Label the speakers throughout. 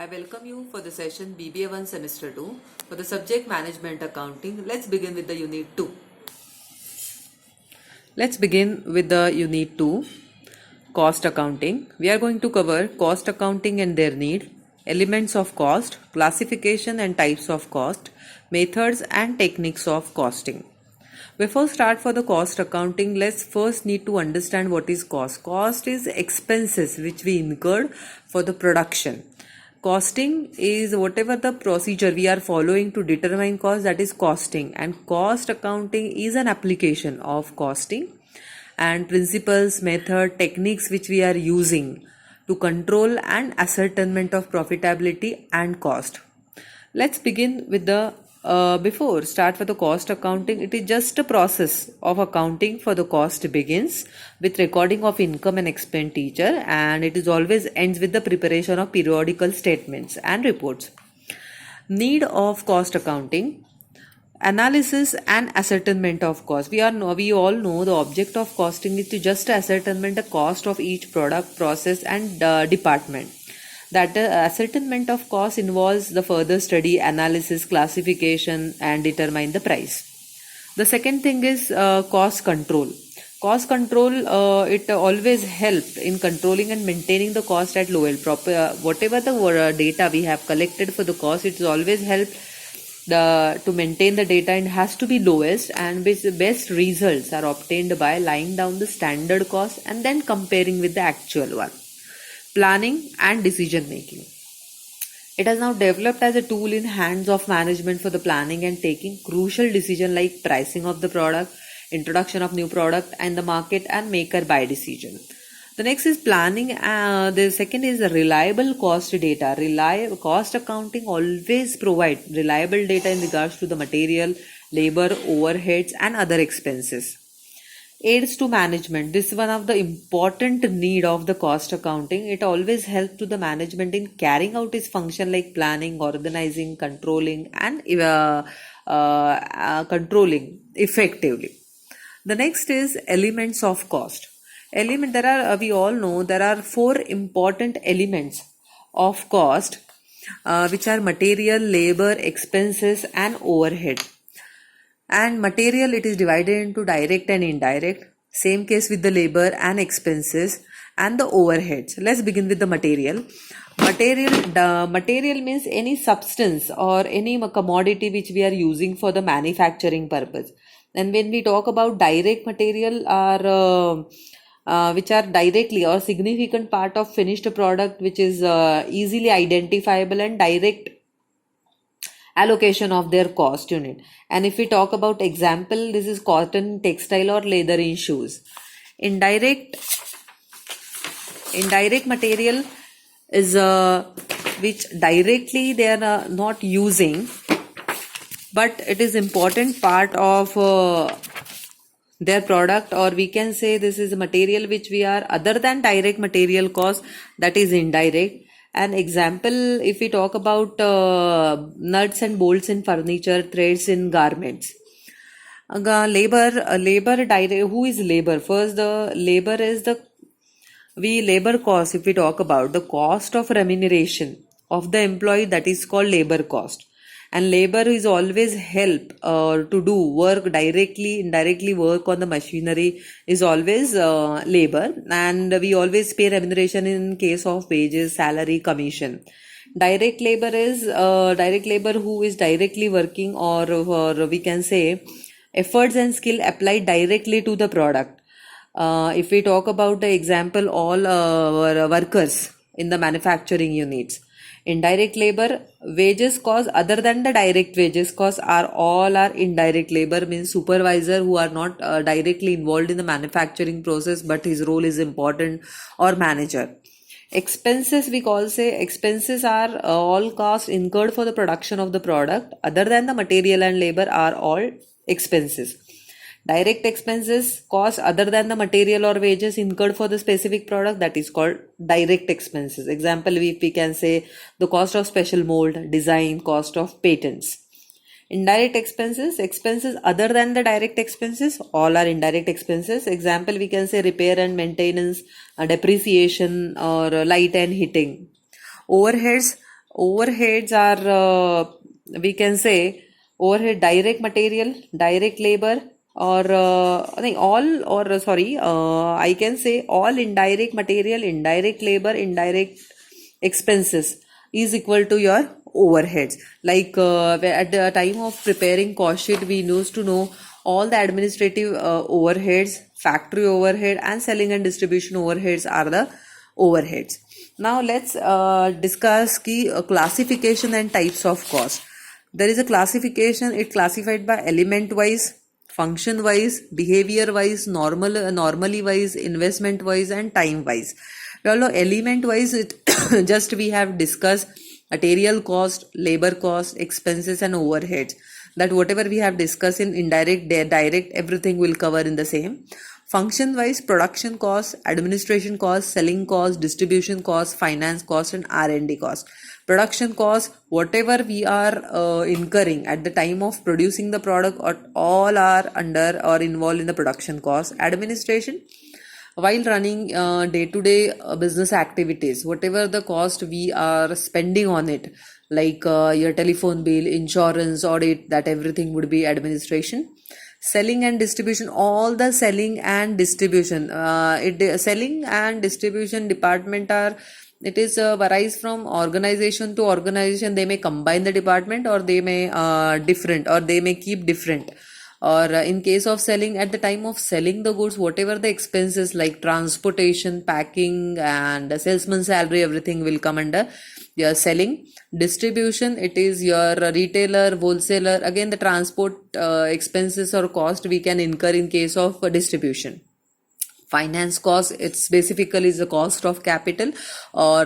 Speaker 1: I welcome you for the session BBA 1 Semester 2 for the subject Management Accounting. Let's begin with the Unit 2. Let's begin with the Unit 2, Cost Accounting. We are going to cover cost accounting and their need, elements of cost, classification and types of cost, methods and techniques of costing. Before start for the cost accounting, let's first need to understand what is cost. Cost is expenses which we incurred for the production. Costing is whatever the procedure we are following to determine cost, that is costing, and cost accounting is an application of costing and principles, method, techniques which we are using to control and ascertainment of profitability and cost. Let's begin with the before start for the cost accounting. It is just a process of accounting for the cost begins with recording of income and expenditure, and it is always ends with the preparation of periodical statements and reports. Need of cost accounting: analysis and ascertainment of cost. We all know the object of costing is to just ascertainment the cost of each product, process and department. That ascertainment of cost involves the further study, analysis, classification and determine the price. The second thing is cost control. Cost control, it always helped in controlling and maintaining the cost at low level. Whatever the data we have collected for the cost, it always helped to maintain the data and has to be lowest, and best results are obtained by lying down the standard cost and then comparing with the actual one. Planning and decision making. It has now developed as a tool in hands of management for the planning and taking crucial decision like pricing of the product, introduction of new product and the market, and make or buy decision. The next is planning. The second is reliable cost data. Cost accounting always provide reliable data in regards to the material, labor, overheads and other expenses. Aids to management. This is one of the important need of the cost accounting. It always helps to the management in carrying out its function like planning, organizing, controlling and controlling effectively. The next is elements of cost. We all know there are four important elements of cost which are material, labor, expenses and overhead. And material, it is divided into direct and indirect. Same case with the labor and expenses and the overheads. Let's begin with the material. Material means any substance or any commodity which we are using for the manufacturing purpose. And when we talk about direct material, which are directly or significant part of finished product, which is easily identifiable and direct allocation of their cost unit. And if we talk about example, this is cotton, textile or leather in shoes. Indirect material is which directly they are not using, but it is important part of their product, or we can say this is a material which we are other than direct material cost, that is indirect. An example, if we talk about nuts and bolts in furniture, threads in garments. Labor direct. Who is labor? First, the labor is labor cost. If we talk about the cost of remuneration of the employee, that is called labor cost. And labor is always help to do work directly, indirectly work on the machinery is always labor, and we always pay remuneration in case of wages, salary, commission. Direct labor is direct labor who is directly working, or we can say efforts and skill applied directly to the product. If we talk about the example, all workers in the manufacturing units. Indirect labor, wages cost other than the direct wages cost are indirect labor, means supervisor who are not directly involved in the manufacturing process but his role is important, or manager. Expenses, expenses are all costs incurred for the production of the product other than the material and labor are all expenses. Direct expenses, cost other than the material or wages incurred for the specific product, that is called direct expenses. Example, we can say the cost of special mold, design, cost of patents. Indirect expenses other than the direct expenses, all are indirect expenses. Example, we can say repair and maintenance, depreciation or light and heating. Overheads, Overheads are, we can say, overhead direct material, direct labor, or I think all, or sorry, I can say all indirect material, indirect labor, indirect expenses is equal to your overheads. Like at the time of preparing cost sheet, we used to know all the administrative overheads, factory overhead, and selling and distribution overheads are the overheads. Now let's discuss key classification and types of cost. There is a classification. It classified by element wise, function wise, behavior wise, normally wise, investment wise, and time wise. We all know element wise, it just we have discussed material cost, labor cost, expenses, and overheads. That whatever we have discussed in indirect, direct, everything will cover in the same. Function wise, production cost, administration cost, selling cost, distribution cost, finance cost, and R&D cost. Production cost, whatever we are incurring at the time of producing the product, or all are under or involved in the production cost. Administration, while running day-to-day business activities, whatever the cost we are spending on it, like your telephone bill, insurance, audit, that everything would be administration. Selling and distribution, all the selling and distribution, selling and distribution department are, it is varies from organization to organization. They may combine the department, or they may different, or they may keep different. Or in case of selling, at the time of selling the goods, whatever the expenses like transportation, packing, and salesman salary, everything will come under your selling. Distribution, it is your retailer, wholesaler, again the transport expenses or cost we can incur in case of distribution. Finance cost, it's basically the cost of capital, or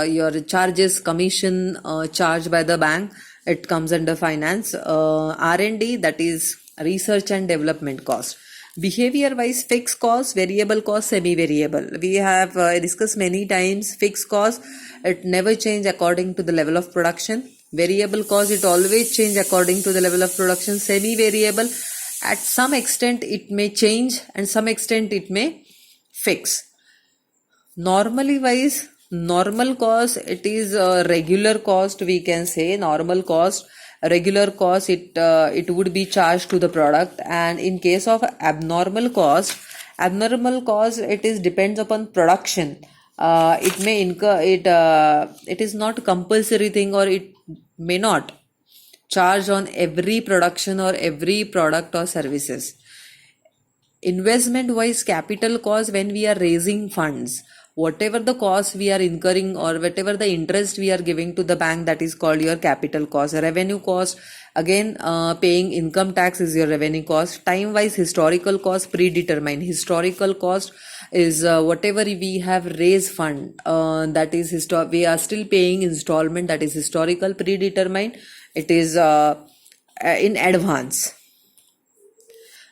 Speaker 1: your charges, commission charged by the bank, it comes under finance. R&D, that is research and development cost. Behavior wise, fixed cost, variable cost, semi variable. We have discussed many times. Fixed cost, it never change according to the level of production. Variable cost, it always change according to the level of production. Semi variable, at some extent it may change, and some extent it may fix. Normally wise, normal cost, it is a regular cost, we can say. Normal cost, regular cost, it would be charged to the product. And in case of abnormal cost, it is depends upon production. It may incur, it is not compulsory thing, or it may not charge on every production or every product or services. Investment wise, capital cost, when we are raising funds, whatever the cost we are incurring, or whatever the interest we are giving to the bank, that is called your capital cost. Revenue cost, again paying income tax is your revenue cost. Time wise, historical cost, predetermined. Historical cost is whatever we have raised fund, that is we are still paying installment, that is historical. Predetermined, it is in advance.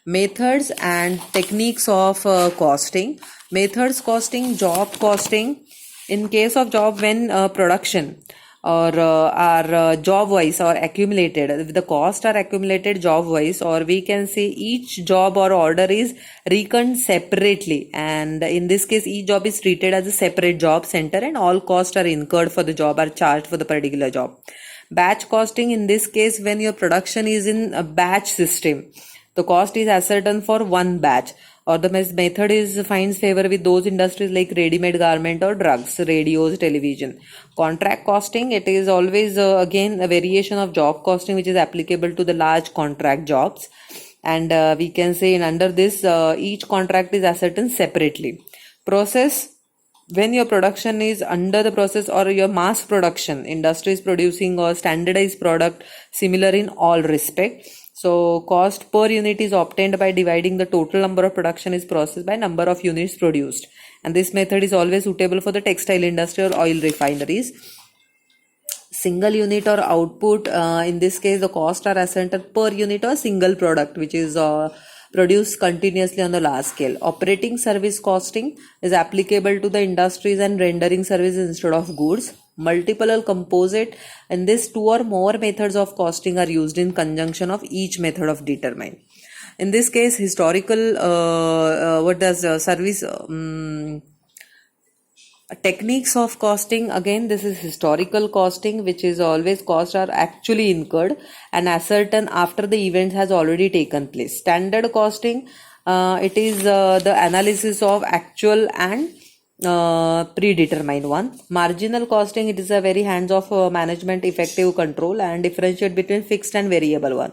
Speaker 1: Methods and techniques of costing. Methods costing, job costing. In case of job, when production or are job wise or accumulated, the cost are accumulated job wise, or we can say each job or order is reckoned separately, and in this case each job is treated as a separate job center, and all costs are incurred for the job are charged for the particular job. Batch costing, in this case when your production is in a batch system, the cost is ascertained for one batch. Or the method is finds favor with those industries like ready-made garment or drugs, radios, television. Contract costing, it is always again a variation of job costing which is applicable to the large contract jobs. And we can say in under this each contract is ascertained separately. Process, when your production is under the process, or your mass production, industry is producing or standardized product similar in all respect. So cost per unit is obtained by dividing the total number of production is processed by number of units produced. And this method is always suitable for the textile industry or oil refineries. Single unit or output, in this case the cost are ascertained per unit or single product which is produced continuously on the large scale. Operating service costing is applicable to the industries and rendering services instead of goods. Multiple or composite, and this two or more methods of costing are used in conjunction of each method of determine. In this case, historical, what does service Techniques of costing, again this is historical costing, which is always costs are actually incurred and ascertained after the event has already taken place. Standard costing, it is the analysis of actual and predetermined one. Marginal costing, it is a very hands-off management, effective control and differentiate between fixed and variable one.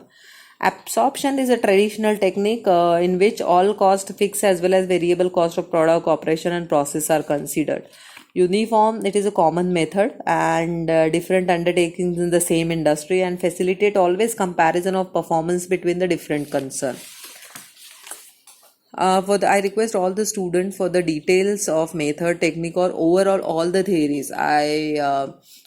Speaker 1: Absorption is a traditional technique in which all cost, fixed as well as variable cost of product, operation and process are considered. Uniform, it is a common method and different undertakings in the same industry and facilitate always comparison of performance between the different concern. I request all the students for the details of method, technique or overall all the theories. I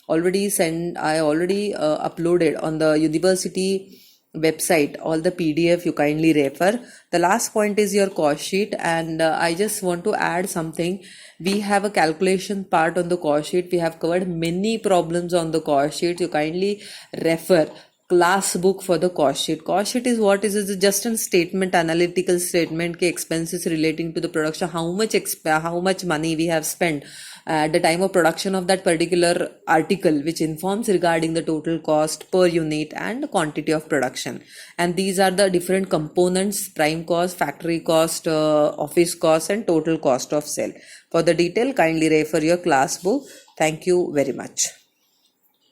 Speaker 1: already uploaded on the university website all the PDF, you kindly refer. The last point is your cost sheet, and I just want to add something. We have a calculation part on the cost sheet. We have covered many problems on the cost sheet. You kindly refer class book for the cost sheet. Cost sheet is what is just a statement, analytical statement के expenses relating to the production, how much money we have spent at the time of production of that particular article, which informs regarding the total cost per unit and quantity of production. And these are the different components: prime cost, factory cost, office cost and total cost of sale. For the detail, kindly refer your class book. Thank you very much.